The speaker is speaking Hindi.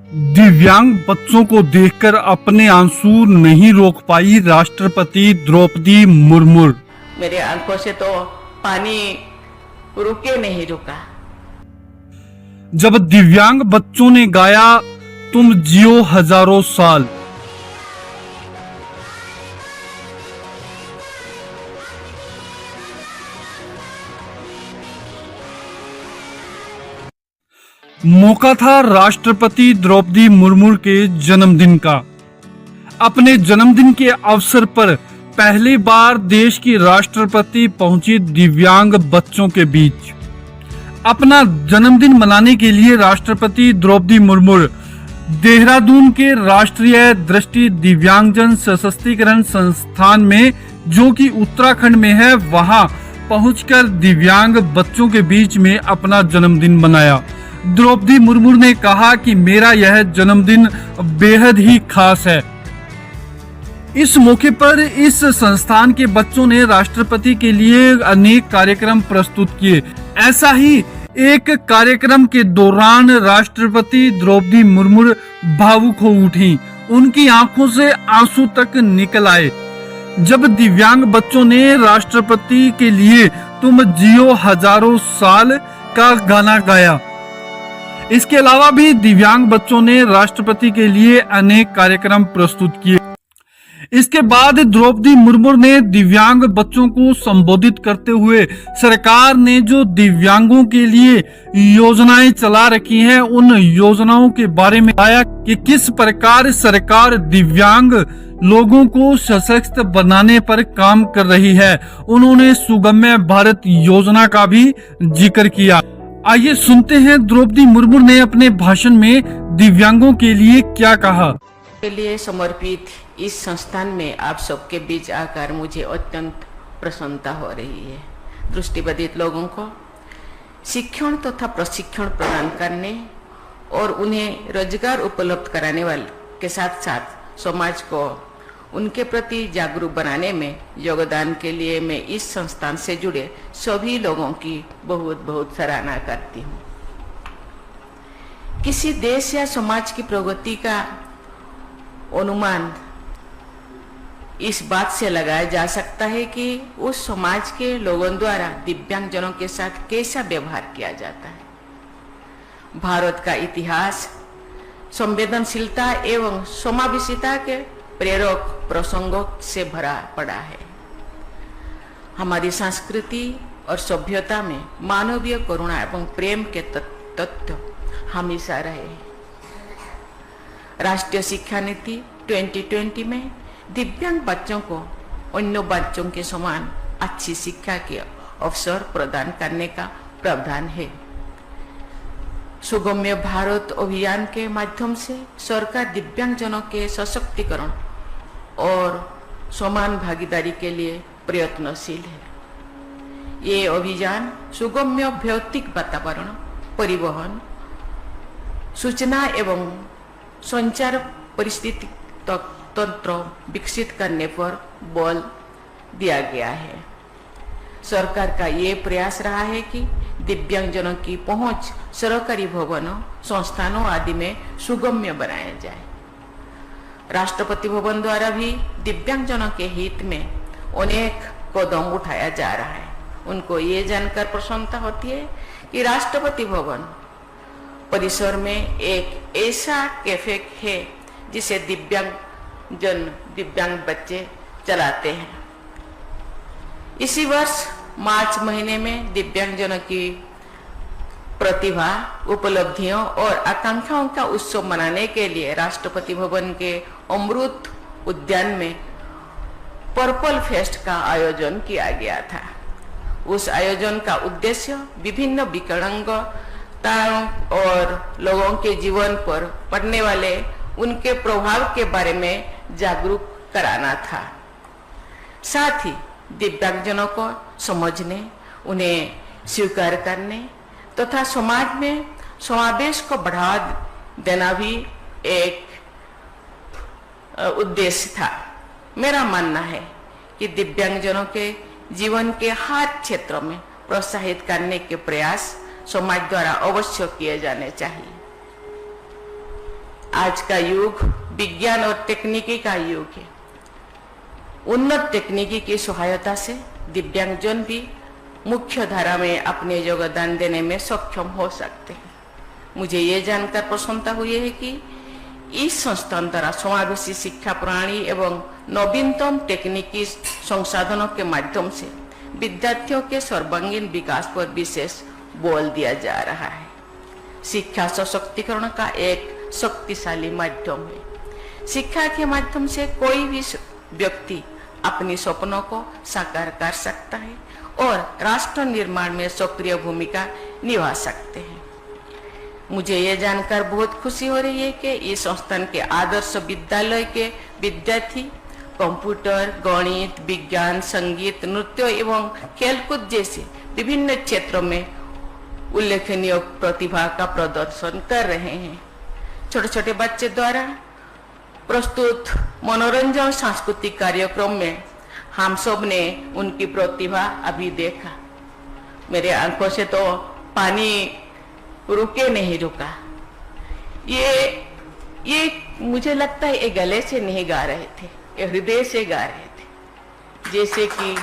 दिव्यांग बच्चों को देखकर अपने आंसू नहीं रोक पाई राष्ट्रपति द्रौपदी मुर्मू। मेरे आंखों से तो पानी रुके नहीं रुका। जब दिव्यांग बच्चों ने गाया तुम जियो हजारों साल, मौका था राष्ट्रपति द्रौपदी मुर्मू के जन्मदिन का। अपने जन्मदिन के अवसर पर पहली बार देश की राष्ट्रपति पहुंची दिव्यांग बच्चों के बीच। अपना जन्मदिन मनाने के लिए राष्ट्रपति द्रौपदी मुर्मू देहरादून के राष्ट्रीय दृष्टि दिव्यांगजन सशक्तिकरण संस्थान में, जो कि उत्तराखंड में है, वहां पहुंचकर दिव्यांग बच्चों के बीच में अपना जन्मदिन मनाया। द्रौपदी मुर्मू ने कहा कि मेरा यह जन्मदिन बेहद ही खास है। इस मौके पर इस संस्थान के बच्चों ने राष्ट्रपति के लिए अनेक कार्यक्रम प्रस्तुत किए। ऐसा ही एक कार्यक्रम के दौरान राष्ट्रपति द्रौपदी मुर्मू भावुक हो उठी। उनकी आंखों से आंसू तक निकल आए जब दिव्यांग बच्चों ने राष्ट्रपति के लिए तुम जियो हजारों साल का गाना गाया। इसके अलावा भी दिव्यांग बच्चों ने राष्ट्रपति के लिए अनेक कार्यक्रम प्रस्तुत किए। इसके बाद द्रौपदी मुर्मू ने दिव्यांग बच्चों को संबोधित करते हुए सरकार ने जो दिव्यांगों के लिए योजनाएं चला रखी हैं, उन योजनाओं के बारे में बताया कि किस प्रकार सरकार दिव्यांग लोगों को सशक्त बनाने पर काम कर रही है। उन्होंने सुगम्य भारत योजना का भी जिक्र किया। आइए सुनते हैं द्रौपदी मुर्मू ने अपने भाषण में दिव्यांगों के लिए क्या कहा। के लिए समर्पित इस संस्थान में आप सबके बीच आकर मुझे अत्यंत प्रसन्नता हो रही है। दृष्टिबाधित लोगों को शिक्षण तथा प्रशिक्षण प्रदान करने और उन्हें रोजगार उपलब्ध कराने वाले के साथ साथ समाज को उनके प्रति जागरूक बनाने में योगदान के लिए मैं इस संस्थान से जुड़े सभी लोगों की बहुत बहुत सराहना करती हूँ। किसी देश या समाज की प्रगति का अनुमान इस बात से लगाया जा सकता है कि उस समाज के लोगों द्वारा दिव्यांगजनों के साथ कैसा व्यवहार किया जाता है। भारत का इतिहास संवेदनशीलता एवं समावेशिता के प्रेरक प्रसंगों से भरा पड़ा है। हमारी संस्कृति और सभ्यता में मानवीय करुणा एवं प्रेम के तत्व हमेशा रहे। राष्ट्रीय शिक्षा नीति 2020 में दिव्यांग बच्चों को अन्य बच्चों के समान अच्छी शिक्षा के अवसर प्रदान करने का प्रावधान है। सुगम्य भारत अभियान के माध्यम से सरकार दिव्यांगजनों के सशक्तिकरण और समान भागीदारी के लिए प्रयत्नशील है। ये अभियान सुगम्य भौतिक वातावरण, परिवहन, सूचना एवं संचार परिस्थिति तंत्र विकसित करने पर बल दिया गया है। सरकार का ये प्रयास रहा है कि दिव्यांगजनों की पहुंच सरकारी भवनों, संस्थानों आदि में सुगम्य बनाया जाए। राष्ट्रपति भवन द्वारा भी दिव्यांगजनों के हित में अनेक कदम उठाया जा रहा है। उनको ये जानकर प्रसन्नता होती है कि राष्ट्रपति भवन परिसर में एक ऐसा कैफे है जिसे दिव्यांग बच्चे चलाते हैं। इसी वर्ष मार्च महीने में दिव्यांगजनों की प्रतिभा, उपलब्धियों और आकांक्षाओं का उत्सव मनाने के लिए राष्ट्रपति भवन के अमृत उद्यान में पर्पल फेस्ट का आयोजन किया गया था। उस आयोजन का उद्देश्य विभिन्न विकलांगताओं और लोगों के जीवन पर पड़ने वाले उनके प्रभाव के बारे में जागरूक कराना था। साथ ही दिव्यांगजनों को समझने, उन्हें स्वीकार करने तथा समाज में समावेश को बढ़ावा देना भी एक उद्देश्य था। मेरा मानना है कि दिव्यांगजनों के जीवन के हर क्षेत्र में प्रोत्साहित करने के प्रयास समाज द्वारा अवश्य किए जाने चाहिए। आज का युग विज्ञान और तकनीकी का युग है। उन्नत तकनीकी की सहायता से दिव्यांगजन भी मुख्य धारा में अपने योगदान देने में सक्षम हो सकते हैं। मुझे ये जानकर प्रसन्नता हुई है कि इस संस्थान द्वारा समावेशी शिक्षा प्रणाली एवं नवीनतम तकनीकी संसाधनों के माध्यम से विद्यार्थियों के सर्वांगीण विकास पर विशेष बल दिया जा रहा है। शिक्षा सशक्तिकरण का एक शक्तिशाली माध्यम है। शिक्षा के माध्यम से कोई भी व्यक्ति अपनी सपनों को साकार कर सकता है और राष्ट्र निर्माण में सक्रिय भूमिका निभा सकते हैं। मुझे ये जानकर बहुत खुशी हो रही है कि इस संस्थान के आदर्श विद्यालय के विद्यार्थी कंप्यूटर, गणित, विज्ञान, संगीत, नृत्य एवं खेलकूद जैसे विभिन्न क्षेत्रों में उल्लेखनीय प्रतिभा का प्रदर्शन कर रहे हैं। छोटे छोटे बच्चे द्वारा प्रस्तुत मनोरंजन सांस्कृतिक कार्यक्रम में हम सब ने उनकी प्रतिभा अभी देखा। मेरे आंखों से तो पानी रुके नहीं रुका। ये मुझे लगता है ये गले से नहीं गा रहे थे, ये हृदय से गा रहे थे। जैसे कि